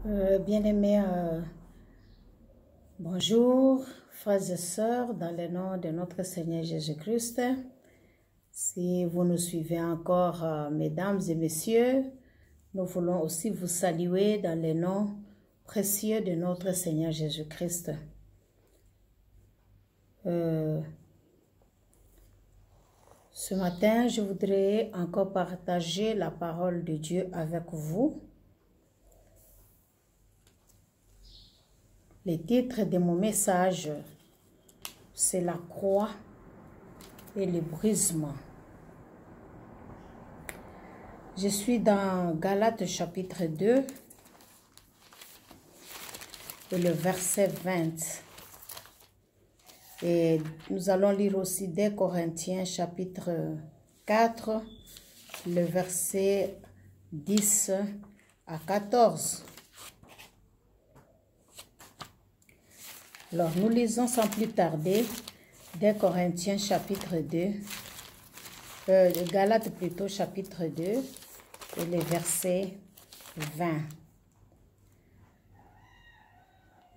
Bien-aimés, bonjour, frères et sœurs, dans le nom de notre Seigneur Jésus-Christ. Si vous nous suivez encore, mesdames et messieurs, nous voulons aussi vous saluer dans le nom précieux de notre Seigneur Jésus-Christ. Ce matin, je voudrais encore partager la parole de Dieu avec vous. Le titre de mon message, c'est la croix et le brisement. Je suis dans Galates chapitre 2 et le verset 20. Et nous allons lire aussi 2 Corinthiens chapitre 4, le verset 10 à 14. Alors, nous lisons sans plus tarder 2 Corinthiens chapitre 2, Galates plutôt chapitre 2 et le verset 20.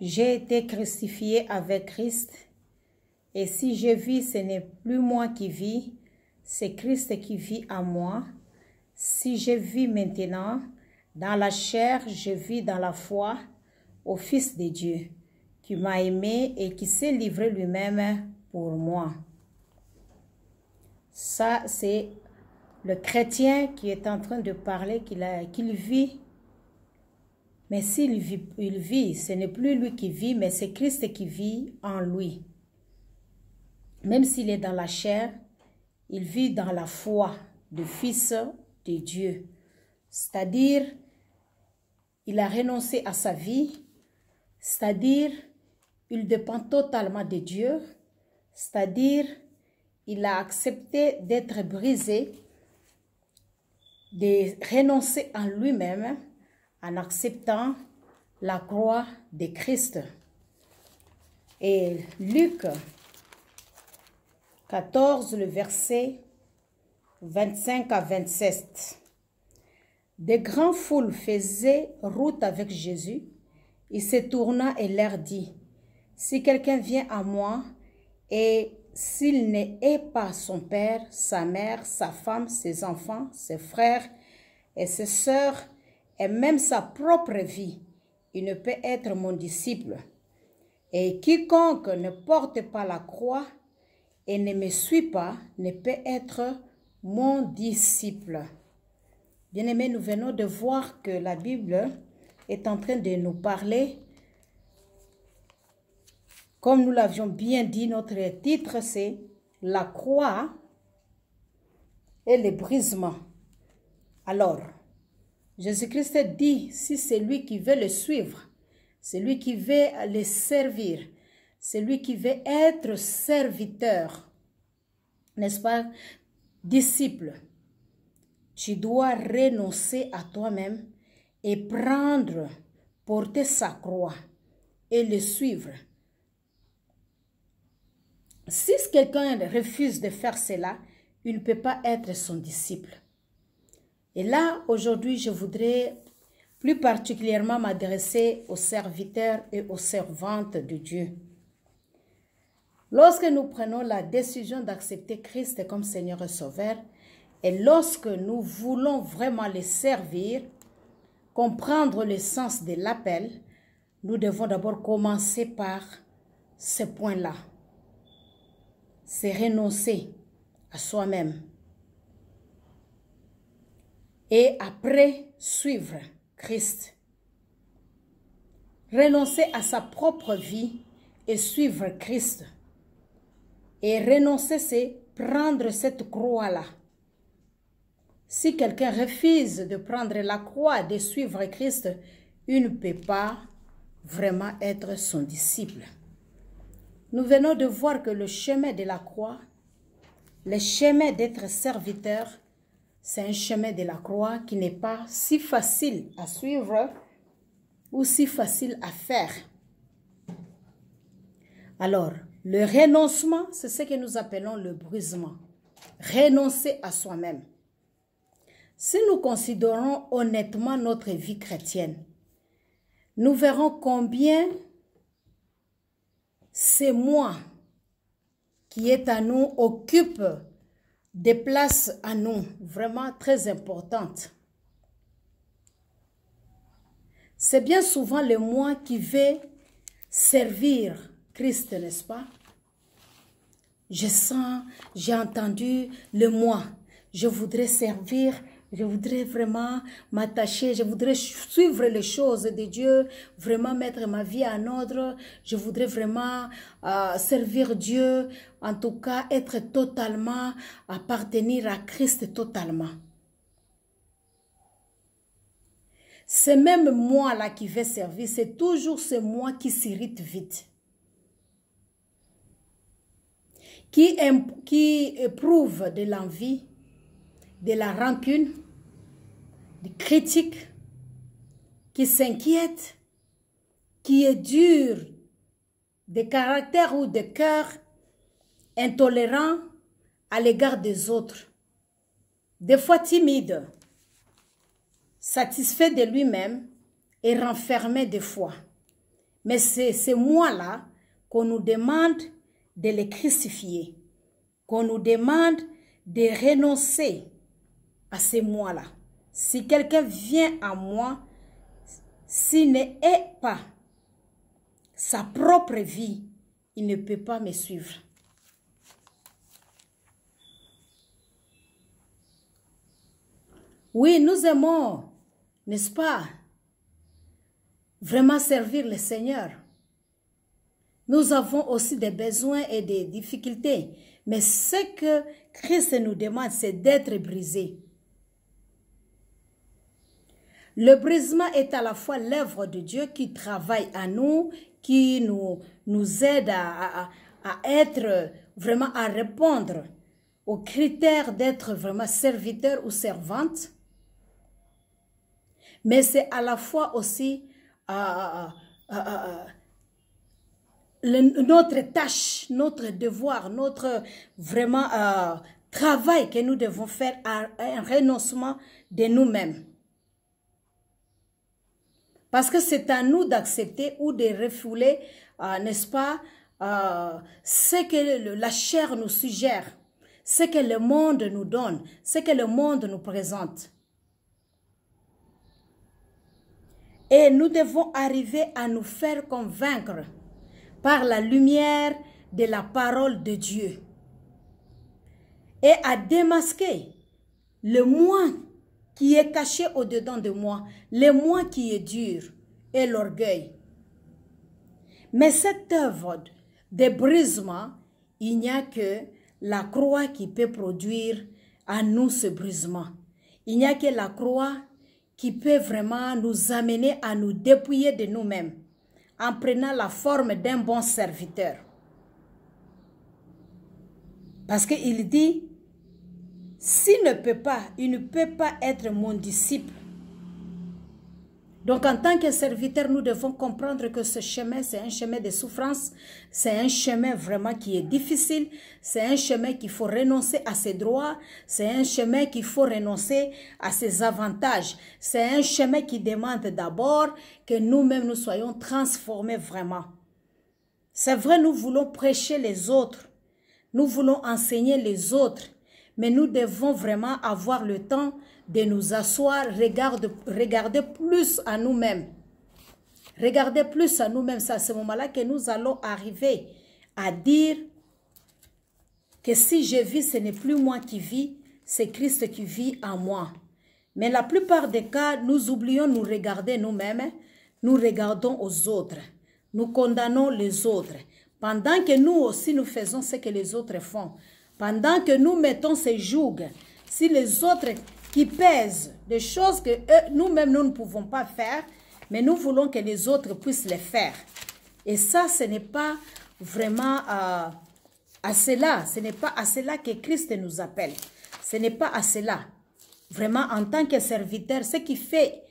J'ai été crucifié avec Christ, et si je vis, ce n'est plus moi qui vis, c'est Christ qui vit en moi. Si je vis maintenant dans la chair, je vis dans la foi au Fils de Dieu, qui m'a aimé et qui s'est livré lui-même pour moi. Ça, c'est le chrétien qui est en train de parler qu'il vit. Mais s'il vit, ce n'est plus lui qui vit, mais c'est Christ qui vit en lui. Même s'il est dans la chair, il vit dans la foi du Fils de Dieu. C'est-à-dire, il a renoncé à sa vie, c'est-à-dire, il dépend totalement de Dieu, c'est-à-dire, il a accepté d'être brisé, de renoncer en lui-même, en acceptant la croix de Christ. Et Luc 14, le verset 25 à 27. De grandes foules faisaient route avec Jésus. Il se tourna et leur dit, « Si quelqu'un vient à moi, et s'il n'est pas son père, sa mère, sa femme, ses enfants, ses frères et ses sœurs, et même sa propre vie, il ne peut être mon disciple. Et quiconque ne porte pas la croix et ne me suit pas, ne peut être mon disciple. » Bien-aimés, nous venons de voir que la Bible est en train de nous parler. Comme nous l'avions bien dit, notre titre c'est « La croix et le brisement ». Alors, Jésus-Christ dit, si c'est lui qui veut le suivre, c'est lui qui veut le servir, c'est lui qui veut être serviteur, n'est-ce pas, disciple, tu dois renoncer à toi-même et porter sa croix et le suivre. Si quelqu'un refuse de faire cela, il ne peut pas être son disciple. Et là, aujourd'hui, je voudrais plus particulièrement m'adresser aux serviteurs et aux servantes de Dieu. Lorsque nous prenons la décision d'accepter Christ comme Seigneur et Sauveur, et lorsque nous voulons vraiment le servir, comprendre le sens de l'appel, nous devons d'abord commencer par ce point-là. C'est renoncer à soi-même. Et après, suivre Christ. Renoncer à sa propre vie et suivre Christ. Et renoncer, c'est prendre cette croix-là. Si quelqu'un refuse de prendre la croix, de suivre Christ, il ne peut pas vraiment être son disciple. Nous venons de voir que le chemin de la croix, le chemin d'être serviteur, c'est un chemin de la croix qui n'est pas si facile à suivre ou si facile à faire. Alors, le renoncement, c'est ce que nous appelons le brisement. Renoncer à soi-même. Si nous considérons honnêtement notre vie chrétienne, nous verrons combien ce moi qui est à nous occupe des places à nous vraiment très importantes. C'est bien souvent le moi qui veut servir Christ, n'est-ce pas? Je sens, j'ai entendu le moi. Je voudrais servir, je voudrais vraiment m'attacher, je voudrais suivre les choses de Dieu, vraiment mettre ma vie en ordre. Je voudrais vraiment servir Dieu, en tout cas être totalement, appartenir à Christ totalement. Ce même moi-là qui veut servir, c'est toujours ce moi qui s'irrite vite. Qui éprouve de l'envie, de la rancune, des critiques, qui s'inquiète, qui est dur de caractère ou de cœur, intolérant à l'égard des autres, des fois timide, satisfait de lui-même et renfermé des fois. Mais c'est ce moi-là qu'on nous demande de les crucifier, qu'on nous demande de renoncer à ces moi-là. Si quelqu'un vient à moi, s'il n'est pas sa propre vie, il ne peut pas me suivre. Oui, nous aimons, n'est-ce pas, vraiment servir le Seigneur. Nous avons aussi des besoins et des difficultés. Mais ce que Christ nous demande, c'est d'être brisé. Le brisement est à la fois l'œuvre de Dieu qui travaille à nous, qui nous aide à être vraiment, à répondre aux critères d'être vraiment serviteur ou servante. Mais c'est à la fois aussi notre tâche, notre devoir, notre vraiment travail que nous devons faire à un renoncement de nous-mêmes. Parce que c'est à nous d'accepter ou de refouler, n'est-ce pas, ce que la chair nous suggère, ce que le monde nous donne, ce que le monde nous présente. Et nous devons arriver à nous faire convaincre par la lumière de la parole de Dieu et à démasquer le moi qui est caché au-dedans de moi, le moi qui est dur et l'orgueil. Mais cette œuvre de brisement, il n'y a que la croix qui peut produire à nous ce brisement. Il n'y a que la croix qui peut vraiment nous amener à nous dépouiller de nous-mêmes en prenant la forme d'un bon serviteur. Parce qu'il dit, il ne peut pas être mon disciple. Donc en tant que serviteur, nous devons comprendre que ce chemin, c'est un chemin de souffrance, c'est un chemin vraiment qui est difficile, c'est un chemin qu'il faut renoncer à ses droits, c'est un chemin qu'il faut renoncer à ses avantages, c'est un chemin qui demande d'abord que nous-mêmes nous soyons transformés vraiment. C'est vrai, nous voulons prêcher les autres, nous voulons enseigner les autres, mais nous devons vraiment avoir le temps de nous asseoir, regarder plus à nous-mêmes. Regardez plus à nous-mêmes. C'est à ce moment-là que nous allons arriver à dire que si je vis, ce n'est plus moi qui vis, c'est Christ qui vit en moi. Mais la plupart des cas, nous oublions de nous regarder nous-mêmes, nous regardons aux autres, nous condamnons les autres. Pendant que nous aussi, nous faisons ce que les autres font. Pendant que nous mettons ces jougs, si les autres qui pèsent des choses que nous-mêmes, nous ne pouvons pas faire, mais nous voulons que les autres puissent les faire. Et ça, ce n'est pas vraiment à cela. Ce n'est pas à cela que Christ nous appelle. Ce n'est pas à cela. Vraiment, en tant que serviteur, ce qui fait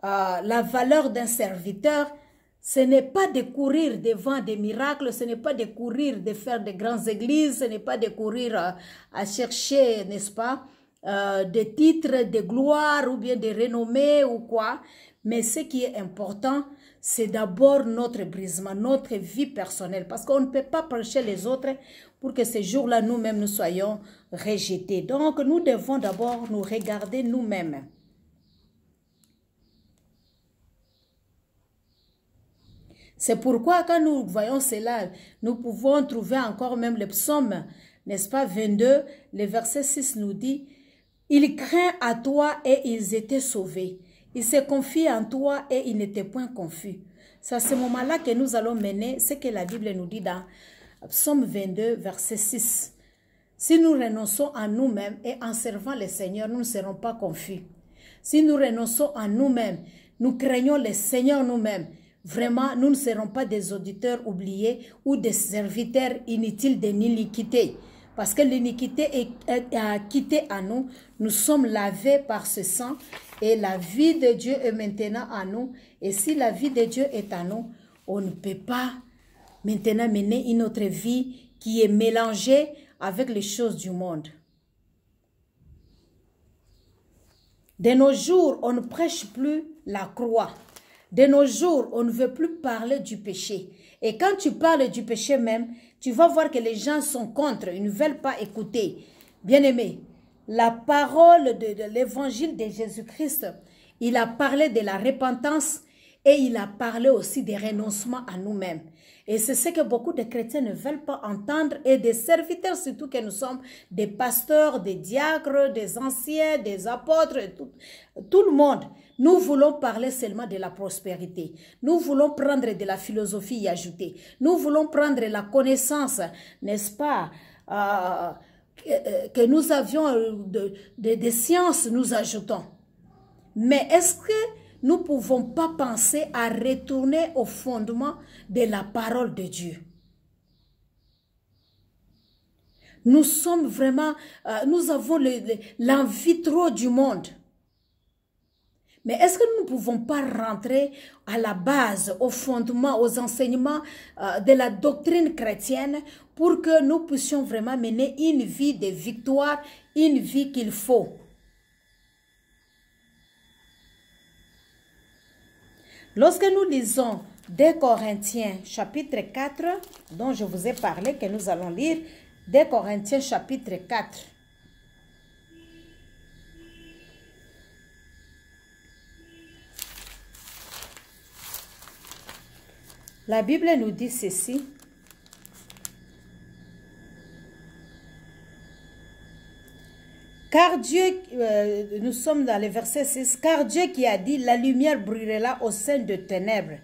la valeur d'un serviteur, ce n'est pas de courir devant des miracles, ce n'est pas de courir de faire de grandes églises, ce n'est pas de courir à chercher, n'est-ce pas, des titres de gloire ou bien de renommée ou quoi. Mais ce qui est important, c'est d'abord notre brisement, notre vie personnelle. Parce qu'on ne peut pas prêcher les autres pour que ces jours-là, nous-mêmes, nous soyons rejetés. Donc, nous devons d'abord nous regarder nous-mêmes. C'est pourquoi quand nous voyons cela, nous pouvons trouver encore même le psaume, n'est-ce pas, 22, le verset 6 nous dit, « Il craint à toi et ils étaient sauvés. Il se confie en toi et ils n'étaient point confus. » C'est à ce moment-là que nous allons mener ce que la Bible nous dit dans psaume 22, verset 6. Si nous renonçons à nous-mêmes et en servant le Seigneur, nous ne serons pas confus. Si nous renonçons à nous-mêmes, nous craignons le Seigneur nous-mêmes, vraiment, nous ne serons pas des auditeurs oubliés ou des serviteurs inutiles de l'iniquité. Parce que l'iniquité est quittée à nous. Nous sommes lavés par ce sang et la vie de Dieu est maintenant à nous. Et si la vie de Dieu est à nous, on ne peut pas maintenant mener une autre vie qui est mélangée avec les choses du monde. De nos jours, on ne prêche plus la croix. De nos jours, on ne veut plus parler du péché. Et quand tu parles du péché même, tu vas voir que les gens sont contre, ils ne veulent pas écouter. Bien-aimés, la parole de l'évangile de Jésus-Christ, il a parlé de la repentance et il a parlé aussi des renoncements à nous-mêmes. Et c'est ce que beaucoup de chrétiens ne veulent pas entendre et des serviteurs, surtout que nous sommes des pasteurs, des diacres, des anciens, des apôtres, tout le monde. Nous voulons parler seulement de la prospérité. Nous voulons prendre de la philosophie y ajouter. Nous voulons prendre la connaissance, n'est-ce pas, que nous avions des sciences, nous ajoutons. Mais est-ce que nous ne pouvons pas penser à retourner au fondement de la parole de Dieu? Nous sommes vraiment, nous avons l'envie trop du monde. Mais est-ce que nous ne pouvons pas rentrer à la base, au fondement, aux enseignements de la doctrine chrétienne pour que nous puissions vraiment mener une vie de victoire, une vie qu'il faut? Lorsque nous lisons 2 Corinthiens chapitre 4, dont je vous ai parlé, que nous allons lire, 2 Corinthiens chapitre 4. La Bible nous dit ceci. Car Dieu, nous sommes dans le verset 6, car Dieu qui a dit, la lumière brûlera au sein de ténèbres,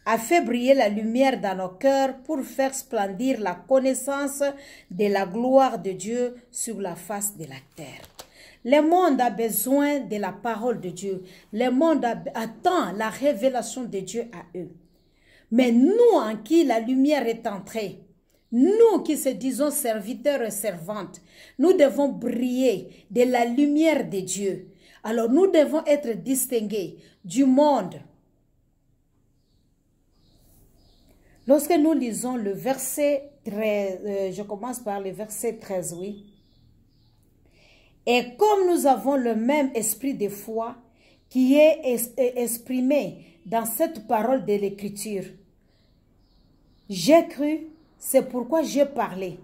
a fait briller la lumière dans nos cœurs pour faire splendir la connaissance de la gloire de Dieu sur la face de la terre. Le monde a besoin de la parole de Dieu. Le monde attend la révélation de Dieu à eux. Mais nous en qui la lumière est entrée, nous qui se disons serviteurs et servantes, nous devons briller de la lumière de Dieu. Alors nous devons être distingués du monde. Lorsque nous lisons le verset 13, je commence par le verset 13, oui. Et comme nous avons le même esprit de foi qui est exprimé dans cette parole de l'Écriture, j'ai cru, c'est pourquoi j'ai parlé.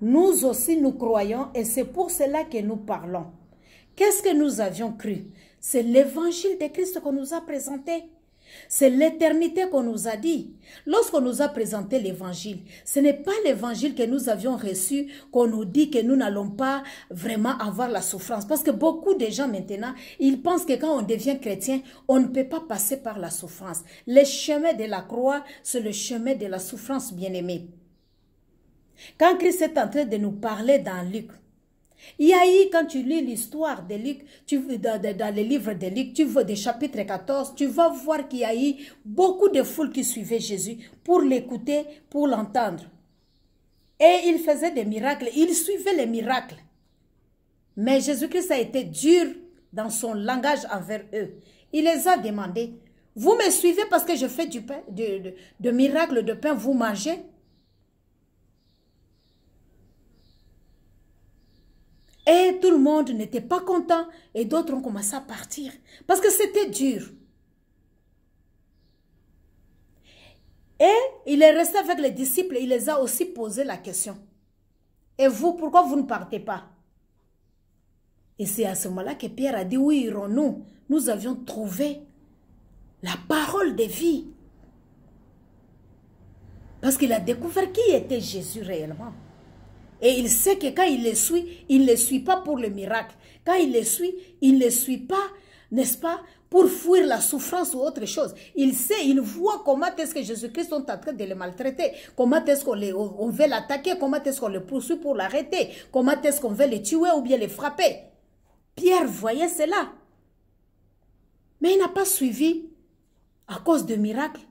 Nous aussi nous croyons et c'est pour cela que nous parlons. Qu'est-ce que nous avions cru? C'est l'évangile de Christ qu'on nous a présenté. C'est l'éternité qu'on nous a dit. Lorsqu'on nous a présenté l'évangile, ce n'est pas l'évangile que nous avions reçu qu'on nous dit que nous n'allons pas vraiment avoir la souffrance. Parce que beaucoup de gens maintenant, ils pensent que quand on devient chrétien, on ne peut pas passer par la souffrance. Le chemin de la croix, c'est le chemin de la souffrance, bien-aimé. Quand Christ est en train de nous parler dans Luc, il y a eu, quand tu lis l'histoire de Luc, dans le livre de Luc, tu vois des chapitres 14, tu vas voir qu'il y a eu beaucoup de foules qui suivaient Jésus pour l'écouter, pour l'entendre. Et il faisait des miracles, il suivait les miracles. Mais Jésus-Christ a été dur dans son langage envers eux. Il les a demandé, vous me suivez parce que je fais du pain, de miracles de pain, vous mangez? Et tout le monde n'était pas content et d'autres ont commencé à partir parce que c'était dur. Et il est resté avec les disciples et il les a aussi posé la question. Et vous, pourquoi vous ne partez pas? Et c'est à ce moment-là que Pierre a dit, oui, irons-nous. Nous avions trouvé la parole de vie. Parce qu'il a découvert qui était Jésus réellement. Et il sait que quand il ne le suit pas pour le miracle. Quand il ne suit pas, n'est-ce pas, pour fuir la souffrance ou autre chose. Il sait, il voit comment est-ce que Jésus-Christ est en train de le maltraiter. Comment est-ce qu'on veut l'attaquer, comment est-ce qu'on le poursuit pour l'arrêter. Comment est-ce qu'on veut le tuer ou bien le frapper. Pierre voyait cela. Mais il n'a pas suivi à cause de miracles.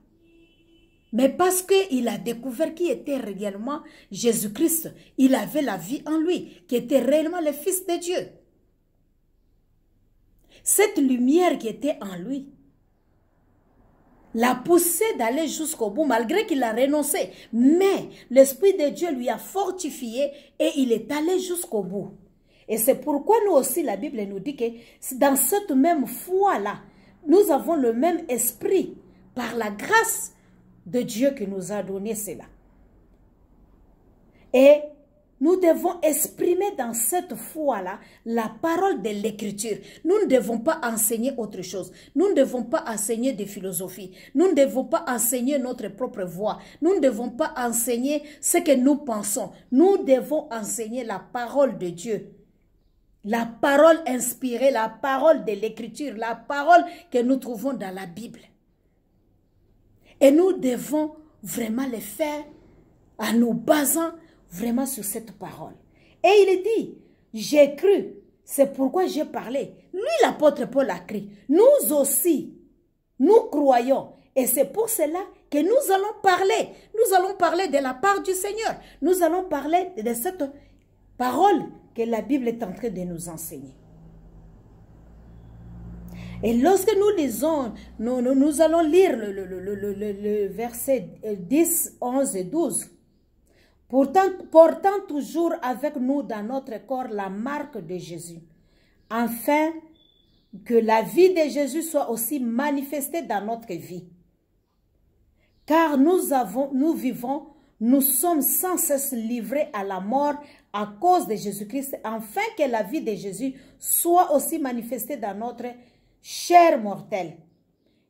Mais parce qu'il a découvert qui était réellement Jésus-Christ. Il avait la vie en lui, qui était réellement le Fils de Dieu. Cette lumière qui était en lui l'a poussé d'aller jusqu'au bout, malgré qu'il a renoncé. Mais l'Esprit de Dieu lui a fortifié et il est allé jusqu'au bout. Et c'est pourquoi nous aussi, la Bible nous dit que dans cette même foi-là, nous avons le même esprit par la grâce de Dieu qui nous a donné cela. Et nous devons exprimer dans cette foi-là la parole de l'Écriture. Nous ne devons pas enseigner autre chose. Nous ne devons pas enseigner des philosophies. Nous ne devons pas enseigner notre propre voix. Nous ne devons pas enseigner ce que nous pensons. Nous devons enseigner la parole de Dieu. La parole inspirée, la parole de l'Écriture, la parole que nous trouvons dans la Bible. Et nous devons vraiment le faire en nous basant vraiment sur cette parole. Et il dit, j'ai cru, c'est pourquoi j'ai parlé. Lui, l'apôtre Paul a cru. Nous aussi, nous croyons. Et c'est pour cela que nous allons parler. Nous allons parler de la part du Seigneur. Nous allons parler de cette parole que la Bible est en train de nous enseigner. Et lorsque nous lisons, nous allons lire le verset 10, 11 et 12. Portant toujours avec nous dans notre corps la marque de Jésus, afin que la vie de Jésus soit aussi manifestée dans notre vie. Car nous vivons, nous sommes sans cesse livrés à la mort à cause de Jésus-Christ, afin que la vie de Jésus soit aussi manifestée dans notre chair mortelle.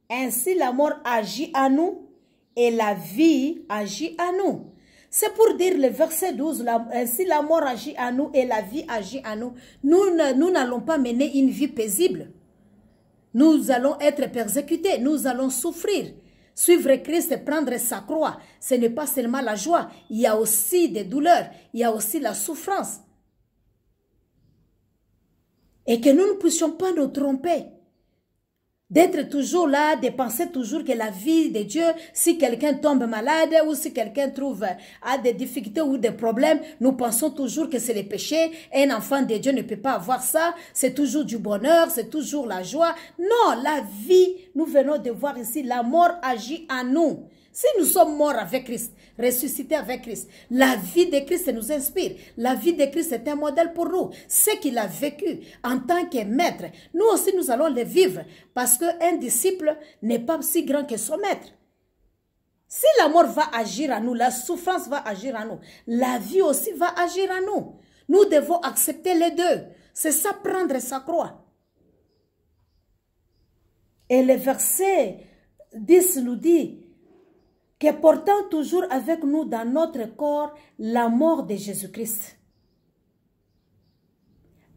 Ainsi la mort agit à nous et la vie agit à nous. C'est pour dire le verset 12, ainsi la mort agit à nous et la vie agit à nous. Nous n'allons pas mener une vie paisible. Nous allons être persécutés, nous allons souffrir. Suivre Christ et prendre sa croix, ce n'est pas seulement la joie, il y a aussi des douleurs, il y a aussi la souffrance. Et que nous ne puissions pas nous tromper. D'être toujours là, de penser toujours que la vie de Dieu, si quelqu'un tombe malade ou si quelqu'un a des difficultés ou des problèmes, nous pensons toujours que c'est le péché. Un enfant de Dieu ne peut pas avoir ça. C'est toujours du bonheur, c'est toujours la joie. Non, la vie, nous venons de voir ici, la mort agit en nous. Si nous sommes morts avec Christ, ressuscités avec Christ, la vie de Christ nous inspire. La vie de Christ est un modèle pour nous. Ce qu'il a vécu en tant que maître, nous aussi nous allons le vivre. Parce qu'un disciple n'est pas si grand que son maître. Si la mort va agir à nous, la souffrance va agir à nous, la vie aussi va agir à nous. Nous devons accepter les deux. C'est ça, prendre sa croix. Et le verset 10 nous dit que portant toujours avec nous dans notre corps la mort de Jésus-Christ.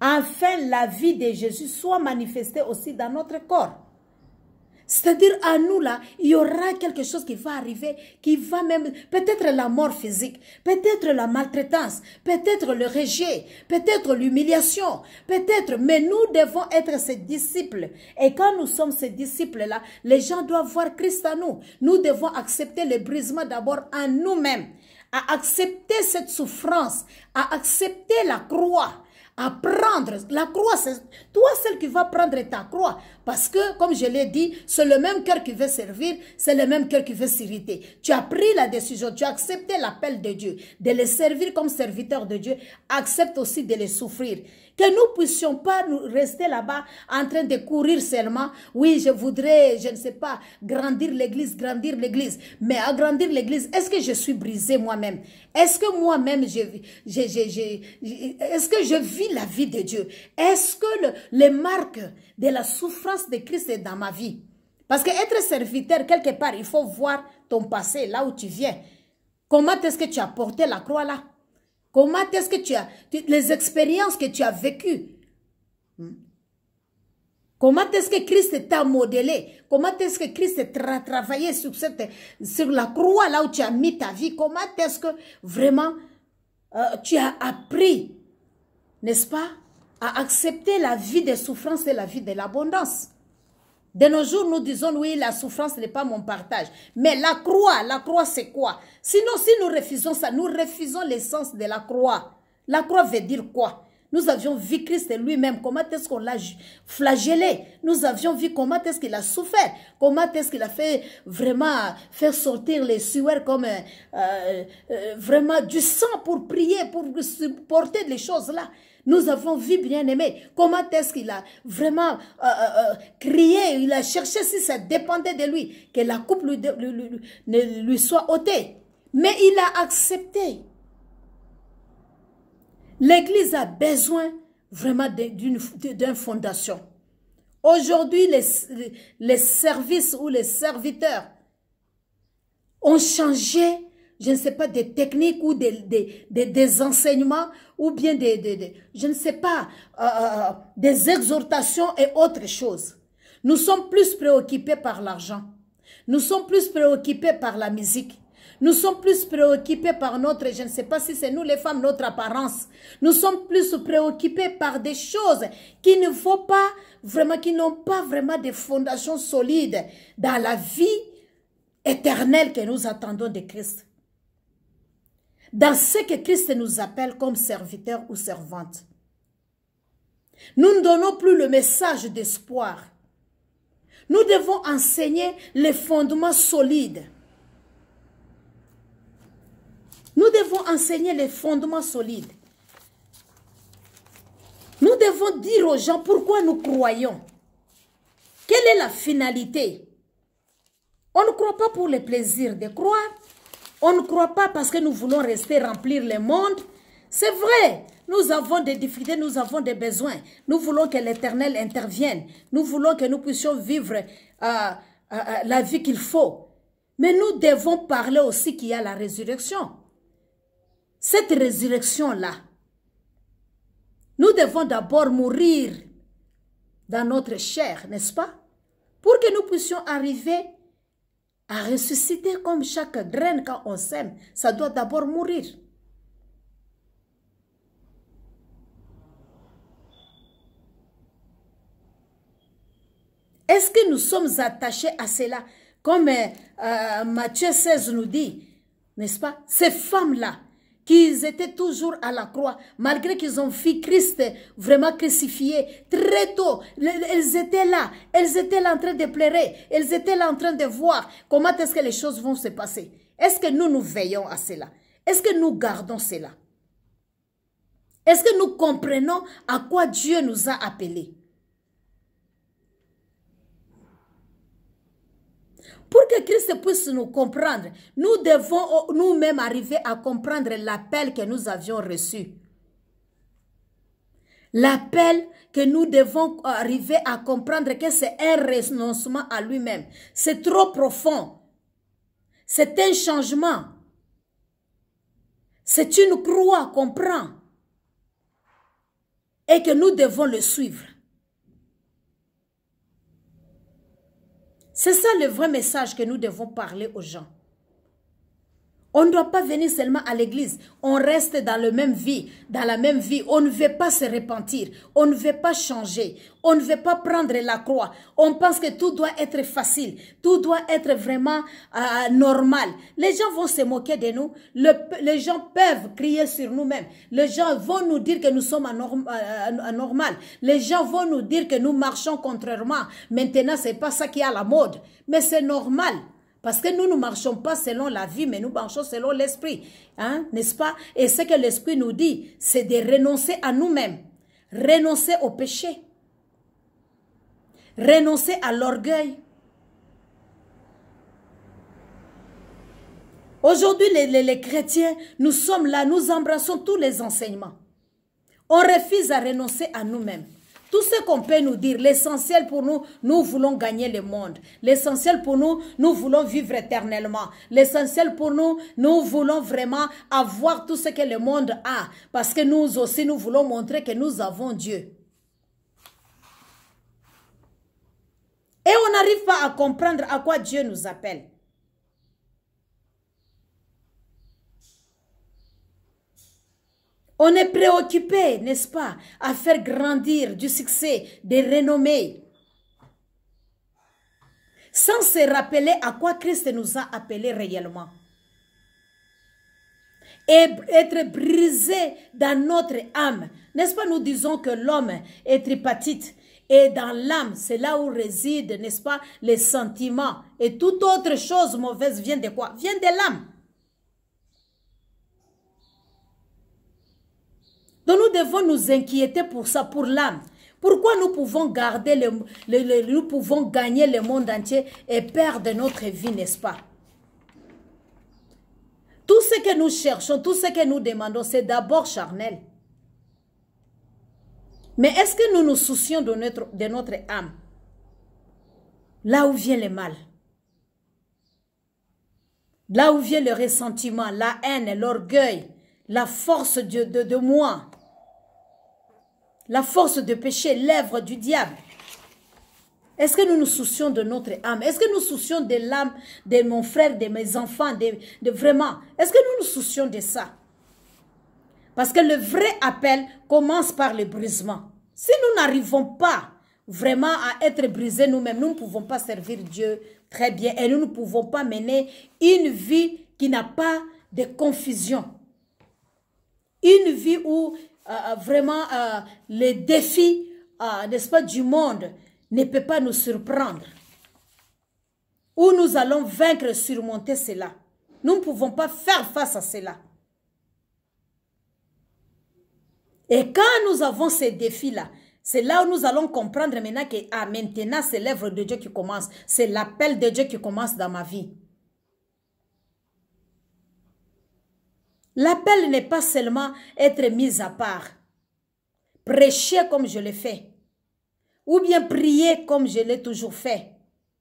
Enfin, la vie de Jésus soit manifestée aussi dans notre corps. C'est-à-dire, à nous, là, il y aura quelque chose qui va arriver, qui va même, peut-être la mort physique, peut-être la maltraitance, peut-être le rejet, peut-être l'humiliation, peut-être, mais nous devons être ses disciples. Et quand nous sommes ces disciples-là, les gens doivent voir Christ en nous. Nous devons accepter le brisement d'abord en nous-mêmes, à accepter cette souffrance, à accepter la croix. À prendre la croix, c'est toi celle qui va prendre ta croix. Parce que, comme je l'ai dit, c'est le même cœur qui veut servir, c'est le même cœur qui veut s'irriter. Tu as pris la décision, tu as accepté l'appel de Dieu, de les servir comme serviteur de Dieu. Accepte aussi de les souffrir. Que nous ne puissions pas nous rester là-bas en train de courir seulement. Oui, je voudrais, je ne sais pas, grandir l'église. Mais agrandir l'église, est-ce que je suis brisé moi-même? Est-ce que moi-même, est-ce que je vis la vie de Dieu? Est-ce que les marques de la souffrance de Christ est dans ma vie? Parce qu'être serviteur, quelque part, il faut voir ton passé, là où tu viens. Comment est-ce que tu as porté la croix là? Comment est-ce que les expériences que tu as vécues? Comment est-ce que Christ t'a modelé? Comment est-ce que Christ t'a travaillé sur la croix là où tu as mis ta vie? Comment est-ce que vraiment tu as appris, n'est-ce pas, à accepter la vie des souffrances et la vie de l'abondance? De nos jours, nous disons, oui, la souffrance n'est pas mon partage. Mais la croix c'est quoi? Sinon, si nous refusons ça, nous refusons l'essence de la croix. La croix veut dire quoi? Nous avions vu Christ lui-même, comment est-ce qu'on l'a flagellé. Nous avions vu comment est-ce qu'il a souffert. Comment est-ce qu'il a fait vraiment faire sortir les sueurs comme vraiment du sang pour prier, pour supporter les choses là. Nous avons vu, bien aimé, comment est-ce qu'il a vraiment crié, il a cherché si ça dépendait de lui, que la coupe lui soit ôtée. Mais il a accepté. L'Église a besoin vraiment d'une fondation. Aujourd'hui, les services ou les serviteurs ont changé, je ne sais pas, des techniques ou des enseignements ou bien je ne sais pas, des exhortations et autres choses. Nous sommes plus préoccupés par l'argent. Nous sommes plus préoccupés par la musique. Nous sommes plus préoccupés par notre, je ne sais pas si c'est nous les femmes, notre apparence. Nous sommes plus préoccupés par des choses qui ne vont pas vraiment, qui n'ont pas vraiment de fondations solides dans la vie éternelle que nous attendons de Christ. Dans ce que Christ nous appelle comme serviteurs ou servantes. Nous ne donnons plus le message d'espoir. Nous devons enseigner les fondements solides. Nous devons enseigner les fondements solides. Nous devons dire aux gens pourquoi nous croyons. Quelle est la finalité? On ne croit pas pour le plaisir de croire. On ne croit pas parce que nous voulons rester remplir le monde. C'est vrai, nous avons des difficultés, nous avons des besoins. Nous voulons que l'Éternel intervienne. Nous voulons que nous puissions vivre la vie qu'il faut. Mais nous devons parler aussi qu'il y a la résurrection. Cette résurrection-là, nous devons d'abord mourir dans notre chair, n'est-ce pas? Pour que nous puissions arriver à ressusciter comme chaque graine quand on sème. Ça doit d'abord mourir. Est-ce que nous sommes attachés à cela? Comme Matthieu 16 nous dit, n'est-ce pas? Ces femmes-là, qu'ils étaient toujours à la croix, malgré qu'ils ont vu Christ vraiment crucifié très tôt. Elles étaient là en train de pleurer, elles étaient là en train de voir comment est-ce que les choses vont se passer. Est-ce que nous veillons à cela? Est-ce que nous gardons cela? Est-ce que nous comprenons à quoi Dieu nous a appelés? Pour que Christ puisse nous comprendre, nous devons nous-mêmes arriver à comprendre l'appel que nous avions reçu. L'appel que nous devons arriver à comprendre que c'est un renoncement à lui-même. C'est trop profond. C'est un changement. C'est une croix qu'on prend. Et que nous devons le suivre. C'est ça le vrai message que nous devons parler aux gens. On ne doit pas venir seulement à l'église. On reste dans la même vie. On ne veut pas se repentir. On ne veut pas changer. On ne veut pas prendre la croix. On pense que tout doit être facile. Tout doit être vraiment normal. Les gens vont se moquer de nous. Les gens peuvent crier sur nous-mêmes. Les gens vont nous dire que nous sommes anormal. Les gens vont nous dire que nous marchons contrairement. Maintenant, ce n'est pas ça qui est à la mode. Mais c'est normal. Parce que nous ne marchons pas selon la vie, mais nous marchons selon l'esprit. Hein, n'est-ce pas? Et ce que l'esprit nous dit, c'est de renoncer à nous-mêmes. renoncer au péché, renoncer à l'orgueil. Aujourd'hui, les chrétiens, nous sommes là, nous embrassons tous les enseignements. On refuse à renoncer à nous-mêmes. Tout ce qu'on peut nous dire, l'essentiel pour nous, nous voulons gagner le monde. L'essentiel pour nous, nous voulons vivre éternellement. L'essentiel pour nous, nous voulons vraiment avoir tout ce que le monde a. Parce que nous aussi, nous voulons montrer que nous avons Dieu. Et on n'arrive pas à comprendre à quoi Dieu nous appelle. On est préoccupé, n'est-ce pas, à faire grandir du succès, des renommées, sans se rappeler à quoi Christ nous a appelés réellement. Et être brisé dans notre âme. N'est-ce pas, nous disons que l'homme est tripartite. Et dans l'âme, c'est là où résident, n'est-ce pas, les sentiments. Et toute autre chose mauvaise vient de quoi? Vient de l'âme. Donc nous devons nous inquiéter pour ça, pour l'âme. Pourquoi nous pouvons garder nous pouvons gagner le monde entier et perdre notre vie, n'est-ce pas? Tout ce que nous cherchons, tout ce que nous demandons, c'est d'abord charnel. Mais est-ce que nous nous soucions de notre âme? Là où vient le mal. Là où vient le ressentiment, la haine, l'orgueil, la force de moi. La force de péché, l'œuvre du diable. Est-ce que nous nous soucions de notre âme? Est-ce que nous nous soucions de l'âme de mon frère, de mes enfants, de vraiment? Est-ce que nous nous soucions de ça? Parce que le vrai appel commence par le brisement. Si nous n'arrivons pas vraiment à être brisés nous-mêmes, nous ne pouvons pas servir Dieu très bien et nous ne pouvons pas mener une vie qui n'a pas de confusion. Une vie où vraiment les défis, n'est-ce pas, du monde ne peut pas nous surprendre. Où nous allons vaincre, surmonter cela. Nous ne pouvons pas faire face à cela. Et quand nous avons ces défis-là, c'est là où nous allons comprendre maintenant que maintenant c'est l'œuvre de Dieu qui commence. C'est l'appel de Dieu qui commence dans ma vie. L'appel n'est pas seulement être mis à part, prêcher comme je l'ai fait, ou bien prier comme je l'ai toujours fait.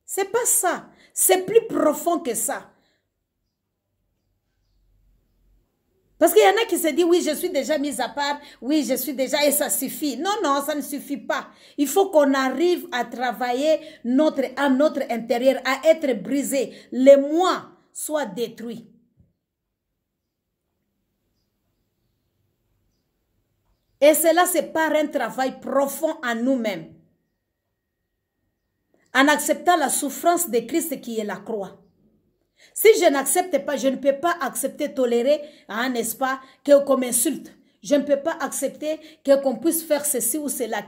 C'est pas ça. C'est plus profond que ça. Parce qu'il y en a qui se disent, oui, je suis déjà mis à part, oui, je suis déjà, et ça suffit. Non, non, ça ne suffit pas. Il faut qu'on arrive à travailler notre âme, notre intérieur, à être brisé. Le moi soit détruit. Et cela, c'est par un travail profond en nous-mêmes. En acceptant la souffrance de Christ qui est la croix. Si je n'accepte pas, je ne peux pas accepter, tolérer, hein, n'est-ce pas, qu'on m'insulte. Je ne peux pas accepter qu'on puisse faire ceci ou cela,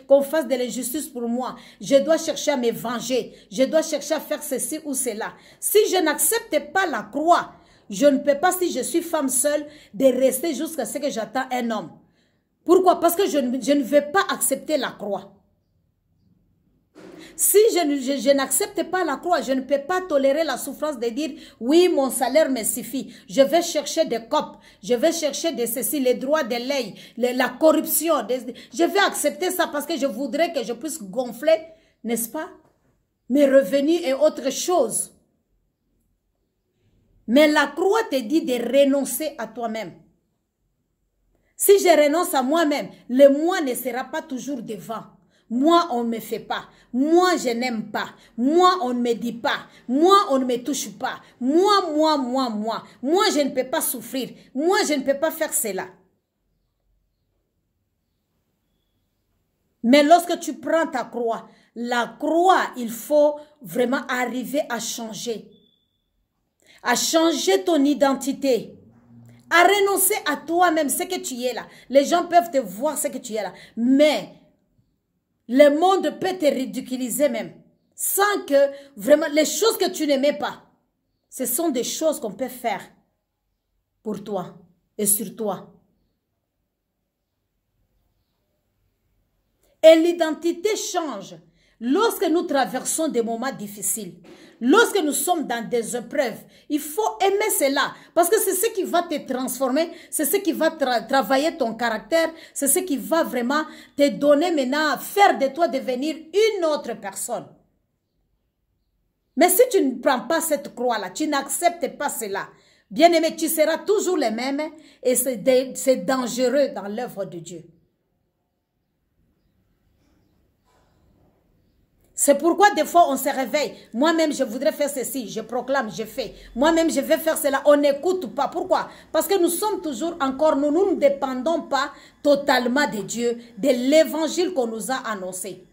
qu'on fasse de l'injustice pour moi. Je dois chercher à me venger. Je dois chercher à faire ceci ou cela. Si je n'accepte pas la croix, je ne peux pas, si je suis femme seule, de rester jusqu'à ce que j'attends un homme. Pourquoi? Parce que je ne veux pas accepter la croix. Si je n'accepte pas la croix, je ne peux pas tolérer la souffrance de dire, oui, mon salaire me suffit. Je vais chercher des copes, je vais chercher de ceci, les droits de l'œil, la corruption. Je vais accepter ça parce que je voudrais que je puisse gonfler, n'est-ce pas, mes revenus et autre chose. Mais la croix te dit de renoncer à toi-même. Si je renonce à moi-même, le moi ne sera pas toujours devant. Moi, on ne me fait pas. Moi, je n'aime pas. Moi, on ne me dit pas. Moi, on ne me touche pas. Moi. Moi, je ne peux pas souffrir. Moi, je ne peux pas faire cela. Mais lorsque tu prends ta croix, la croix, il faut vraiment arriver à changer. À changer ton identité. À renoncer à toi-même, ce que tu es là. Les gens peuvent te voir ce que tu es là. Mais le monde peut te ridiculiser même. Sans que vraiment, les choses que tu n'aimais pas, ce sont des choses qu'on peut faire pour toi et sur toi. Et l'identité change lorsque nous traversons des moments difficiles. Lorsque nous sommes dans des épreuves, il faut aimer cela. Parce que c'est ce qui va te transformer, c'est ce qui va travailler ton caractère, c'est ce qui va vraiment te donner maintenant, faire de toi devenir une autre personne. Mais si tu ne prends pas cette croix-là, tu n'acceptes pas cela, bien-aimé, tu seras toujours le même et c'est dangereux dans l'œuvre de Dieu. C'est pourquoi des fois on se réveille. Moi-même je voudrais faire ceci, je proclame, je fais. Moi-même je vais faire cela, on n'écoute pas. Pourquoi? Parce que nous sommes toujours encore, nous ne dépendons pas totalement de Dieu, de l'évangile qu'on nous a annoncé.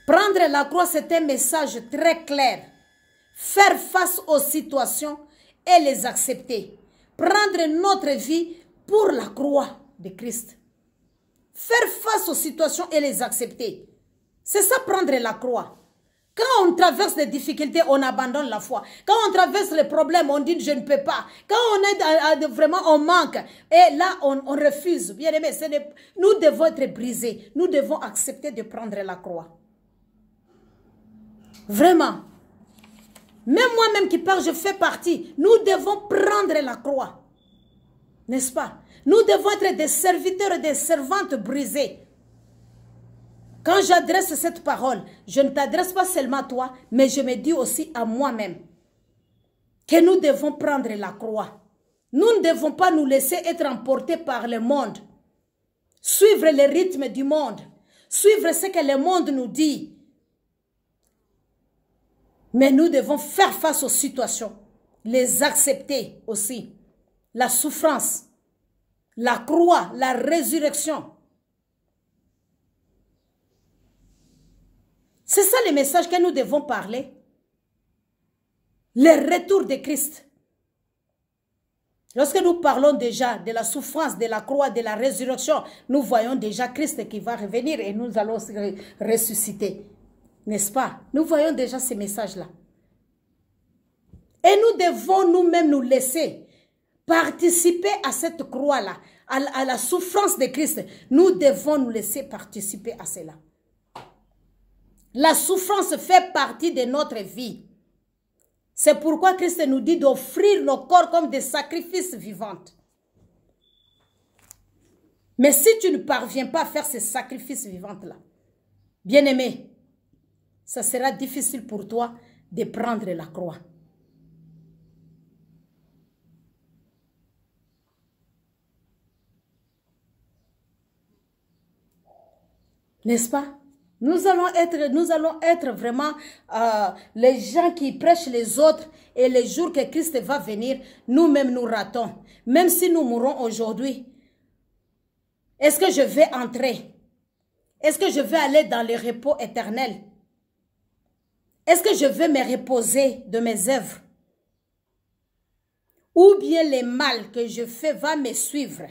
Prendre la croix, c'est un message très clair. Faire face aux situations et les accepter. Prendre notre vie pour la croix de Christ. Faire face aux situations et les accepter. C'est ça, prendre la croix. Quand on traverse des difficultés, on abandonne la foi. Quand on traverse les problèmes, on dit je ne peux pas. Quand on est vraiment, on manque. Et là, on refuse. Bien aimé, nous devons être brisés. Nous devons accepter de prendre la croix. Vraiment. Même moi-même qui parle, je fais partie. Nous devons prendre la croix. N'est-ce pas? Nous devons être des serviteurs et des servantes brisées. Quand j'adresse cette parole, je ne t'adresse pas seulement à toi, mais je me dis aussi à moi-même que nous devons prendre la croix. Nous ne devons pas nous laisser être emportés par le monde. Suivre le rythme du monde. Suivre ce que le monde nous dit. Mais nous devons faire face aux situations. Les accepter aussi. La souffrance, la croix, la résurrection. C'est ça le message que nous devons parler. Le retour de Christ. Lorsque nous parlons déjà de la souffrance, de la croix, de la résurrection, nous voyons déjà Christ qui va revenir et nous allons ressusciter. N'est-ce pas? Nous voyons déjà ces messages-là. Et nous devons nous-mêmes nous laisser participer à cette croix-là, à la souffrance de Christ. Nous devons nous laisser participer à cela. La souffrance fait partie de notre vie. C'est pourquoi Christ nous dit d'offrir nos corps comme des sacrifices vivants. Mais si tu ne parviens pas à faire ces sacrifices vivants-là, bien-aimé, ça sera difficile pour toi de prendre la croix. N'est-ce pas? Nous allons être vraiment les gens qui prêchent les autres et les jours que Christ va venir, nous-mêmes nous ratons. Même si nous mourons aujourd'hui, est-ce que je vais entrer? Est-ce que je vais aller dans le repos éternel? Est-ce que je vais me reposer de mes œuvres? Ou bien le mal que je fais va me suivre?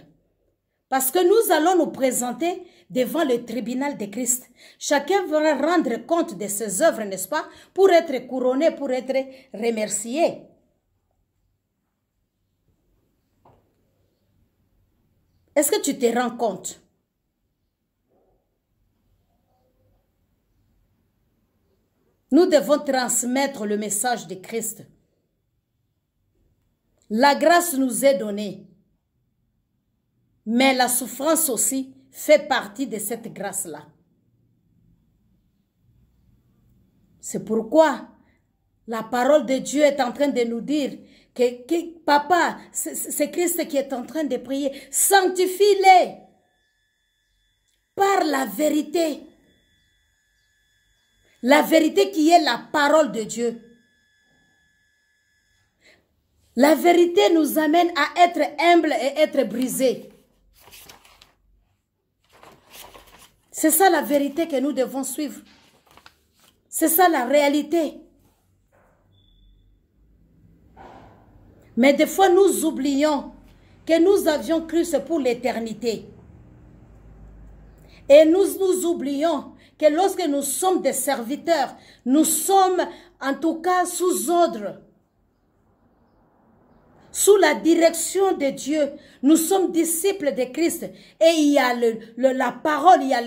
Parce que nous allons nous présenter devant le tribunal de Christ. Chacun va rendre compte de ses œuvres, n'est-ce pas? Pour être couronné, pour être remercié. Est-ce que tu te rends compte? Nous devons transmettre le message de Christ. La grâce nous est donnée. Mais la souffrance aussi fait partie de cette grâce-là. C'est pourquoi la parole de Dieu est en train de nous dire que papa, c'est Christ qui est en train de prier. Sanctifie-les par la vérité. La vérité qui est la parole de Dieu. La vérité nous amène à être humbles et être brisés. C'est ça la vérité que nous devons suivre. C'est ça la réalité. Mais des fois, nous oublions que nous avions cru c'est pour l'éternité. Et nous oublions que lorsque nous sommes des serviteurs, nous sommes en tout cas sous ordre. sous la direction de Dieu. Nous sommes disciples de Christ. Et il y a la parole, il y a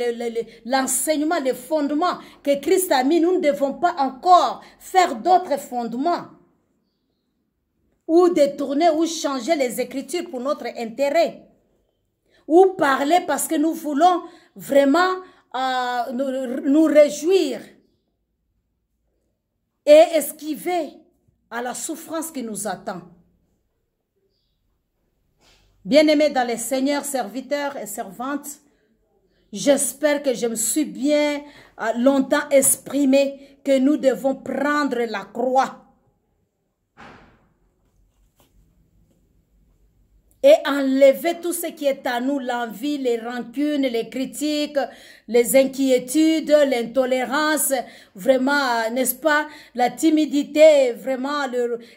l'enseignement, le fondement que Christ a mis. Nous ne devons pas encore faire d'autres fondements. Ou détourner ou changer les Écritures pour notre intérêt. Ou parler parce que nous voulons vraiment nous réjouir. Et esquiver à la souffrance qui nous attend. Bien-aimés dans les seigneurs, serviteurs et servantes, j'espère que je me suis bien longtemps exprimé que nous devons prendre la croix et enlever tout ce qui est à nous, l'envie, les rancunes, les critiques, les inquiétudes, l'intolérance, vraiment, n'est-ce pas, la timidité, vraiment,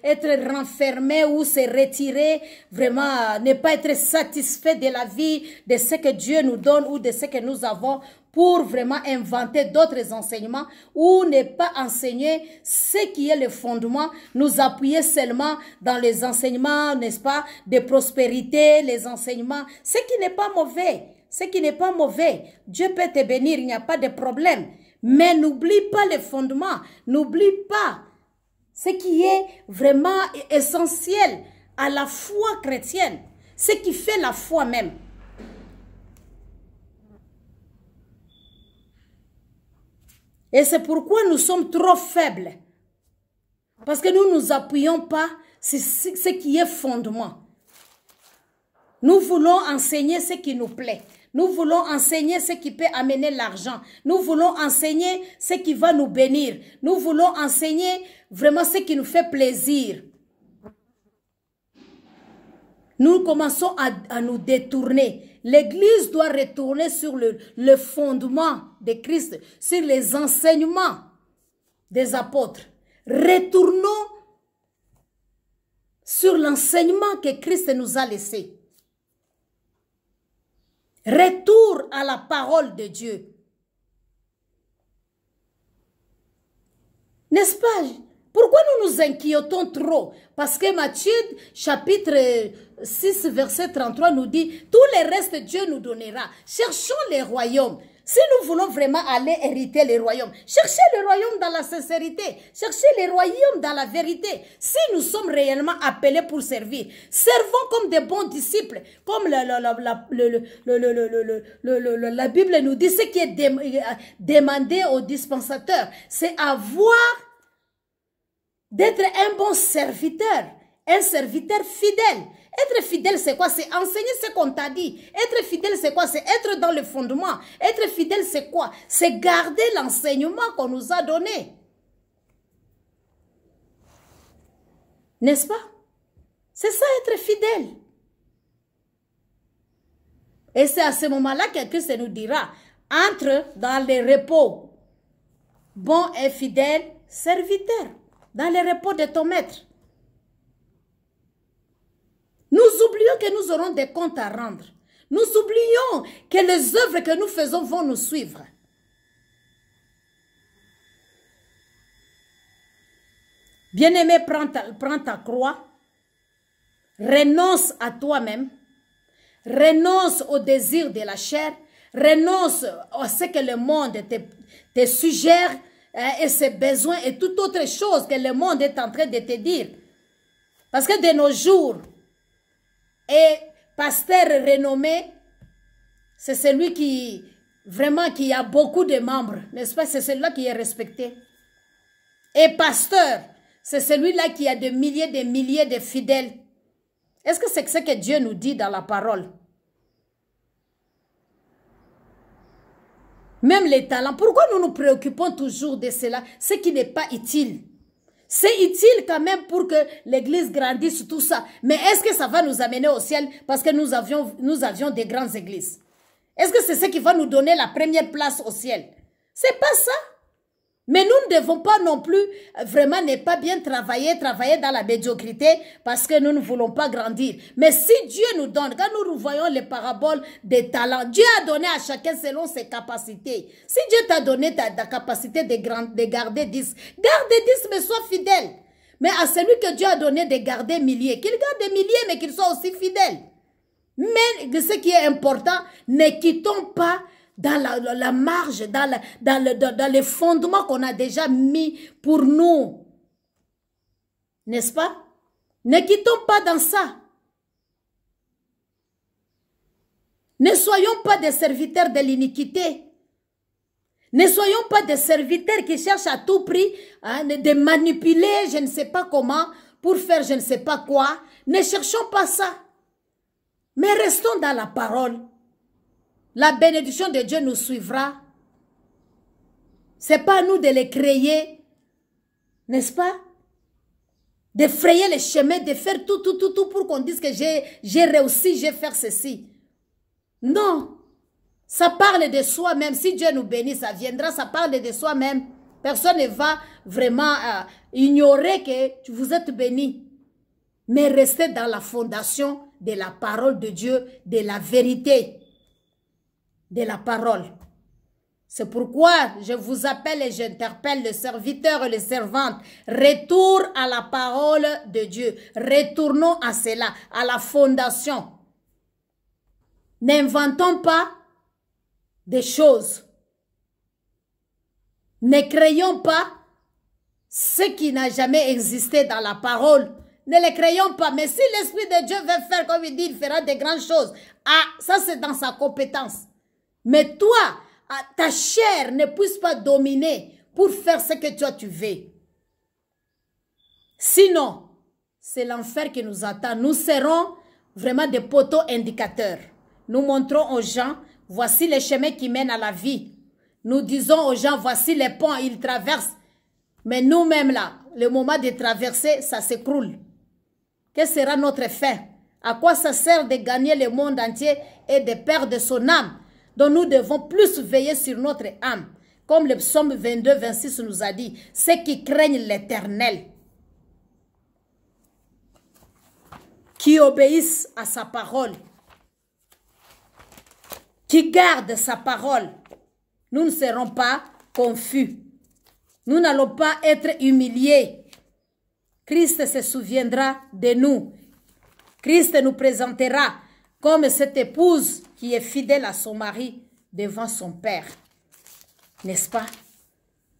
être renfermé ou se retirer, vraiment, ne pas être satisfait de la vie, de ce que Dieu nous donne ou de ce que nous avons, pour vraiment inventer d'autres enseignements ou ne pas enseigner ce qui est le fondement, nous appuyer seulement dans les enseignements, n'est-ce pas, de prospérité, les enseignements, ce qui n'est pas mauvais, ce qui n'est pas mauvais. Dieu peut te bénir, il n'y a pas de problème. Mais n'oublie pas les fondements, n'oublie pas ce qui est vraiment essentiel à la foi chrétienne, ce qui fait la foi même. Et c'est pourquoi nous sommes trop faibles. Parce que nous ne nous appuyons pas sur ce qui est fondement. Nous voulons enseigner ce qui nous plaît. Nous voulons enseigner ce qui peut amener l'argent. Nous voulons enseigner ce qui va nous bénir. Nous voulons enseigner vraiment ce qui nous fait plaisir. Nous commençons à nous détourner. L'Église doit retourner sur le fondement de Christ, sur les enseignements des apôtres. Retournons sur l'enseignement que Christ nous a laissé. Retour à la parole de Dieu. N'est-ce pas? Pourquoi nous nous inquiétons trop? Parce que Matthieu, chapitre 6, verset 33 nous dit, « Tout le reste, Dieu nous donnera. Cherchons les royaumes. » Si nous voulons vraiment aller hériter les royaumes, cherchez le royaume dans la sincérité, cherchez les royaumes dans la vérité. Si nous sommes réellement appelés pour servir, servons comme des bons disciples, comme la Bible nous dit, ce qui est demandé aux dispensateurs, c'est d'être un bon serviteur, un serviteur fidèle. Être fidèle, c'est quoi? C'est enseigner ce qu'on t'a dit. Être fidèle, c'est quoi? C'est être dans le fondement. Être fidèle, c'est quoi? C'est garder l'enseignement qu'on nous a donné. N'est-ce pas? C'est ça, être fidèle. Et c'est à ce moment-là que Christ nous dira, entre dans les repos, bon et fidèle serviteur, dans les repos de ton maître. Nous oublions que nous aurons des comptes à rendre. Nous oublions que les œuvres que nous faisons vont nous suivre. Bien-aimé, prends ta croix. Renonce à toi-même. Renonce au désir de la chair. Renonce à ce que le monde te suggère et ses besoins et toute autre chose que le monde est en train de te dire. Parce que de nos jours, et pasteur renommé, c'est celui qui a beaucoup de membres, n'est-ce pas? C'est celui-là qui est respecté. Et pasteur, c'est celui-là qui a des milliers de fidèles. Est-ce que c'est ce que Dieu nous dit dans la parole? Même les talents. Pourquoi nous nous préoccupons toujours de cela? Ce qui n'est pas utile. C'est utile quand même pour que l'église grandisse, tout ça. Mais est-ce que ça va nous amener au ciel parce que nous avions des grandes églises? Est-ce que c'est ce qui va nous donner la première place au ciel? C'est pas ça. Mais nous ne devons pas non plus vraiment ne pas bien travailler dans la médiocrité parce que nous ne voulons pas grandir. Mais si Dieu nous donne, quand nous voyons les paraboles des talents, Dieu a donné à chacun selon ses capacités. Si Dieu t'a donné ta capacité de garder 10, garde 10 mais sois fidèle. Mais à celui que Dieu a donné de garder milliers, qu'il garde des milliers, mais qu'il soit aussi fidèle. Mais ce qui est important, ne quittons pas dans la marge, dans les fondements qu'on a déjà mis pour nous. N'est-ce pas? Ne quittons pas dans ça. Ne soyons pas des serviteurs de l'iniquité. Ne soyons pas des serviteurs qui cherchent à tout prix de manipuler, je ne sais pas comment, pour faire je ne sais pas quoi. Ne cherchons pas ça. Mais restons dans la parole. La bénédiction de Dieu nous suivra. Ce n'est pas à nous de les créer, n'est-ce pas? De frayer les chemins, de faire tout pour qu'on dise que j'ai réussi, j'ai fait ceci. Non. Ça parle de soi-même. Si Dieu nous bénit, ça viendra, ça parle de soi-même. Personne ne va vraiment ignorer que vous êtes béni. Mais restez dans la fondation de la parole de Dieu, de la vérité, de la parole. C'est pourquoi je vous appelle et j'interpelle les serviteurs et les servantes. Retour à la parole de Dieu. Retournons à cela, à la fondation. N'inventons pas des choses. Ne créons pas ce qui n'a jamais existé dans la parole. Ne les créons pas. Mais si l'Esprit de Dieu veut faire comme il dit, il fera de grandes choses. Ah, ça c'est dans sa compétence. Mais toi, ta chair ne puisse pas dominer pour faire ce que toi tu veux. Sinon, c'est l'enfer qui nous attend. Nous serons vraiment des poteaux indicateurs. Nous montrons aux gens, voici les chemins qui mènent à la vie. Nous disons aux gens, voici les ponts, ils traversent. Mais nous-mêmes là, le moment de traverser, ça s'écroule. Quelle sera notre fin? À quoi ça sert de gagner le monde entier et de perdre son âme? Donc nous devons plus veiller sur notre âme. Comme le psaume 22, 26 nous a dit, ceux qui craignent l'Éternel, qui obéissent à sa parole, qui gardent sa parole, nous ne serons pas confus. Nous n'allons pas être humiliés. Christ se souviendra de nous. Christ nous présentera comme cette épouse qui est fidèle à son mari devant son père. N'est-ce pas?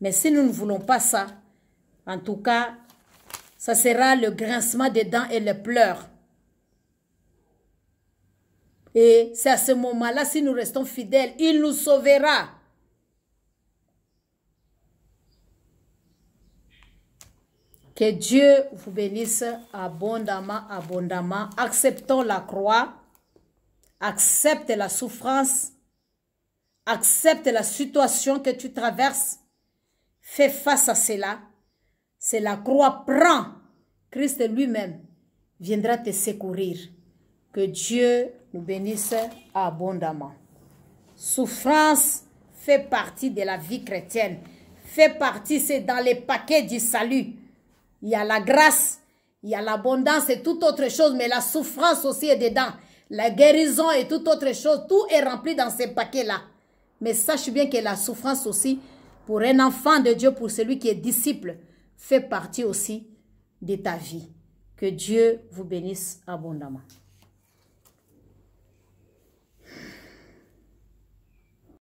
Mais si nous ne voulons pas ça, en tout cas, ça sera le grincement des dents et les pleurs. Et c'est à ce moment-là, si nous restons fidèles, il nous sauvera. Que Dieu vous bénisse abondamment, abondamment. Acceptons la croix. Accepte la souffrance. Accepte la situation que tu traverses. Fais face à cela. C'est la croix. Prends. Christ lui-même viendra te secourir. Que Dieu nous bénisse abondamment. Souffrance fait partie de la vie chrétienne. Fait partie, c'est dans les paquets du salut. Il y a la grâce, il y a l'abondance et toute autre chose, mais la souffrance aussi est dedans. La guérison et toute autre chose, tout est rempli dans ces paquets-là. Mais sache bien que la souffrance aussi, pour un enfant de Dieu, pour celui qui est disciple, fait partie aussi de ta vie. Que Dieu vous bénisse abondamment.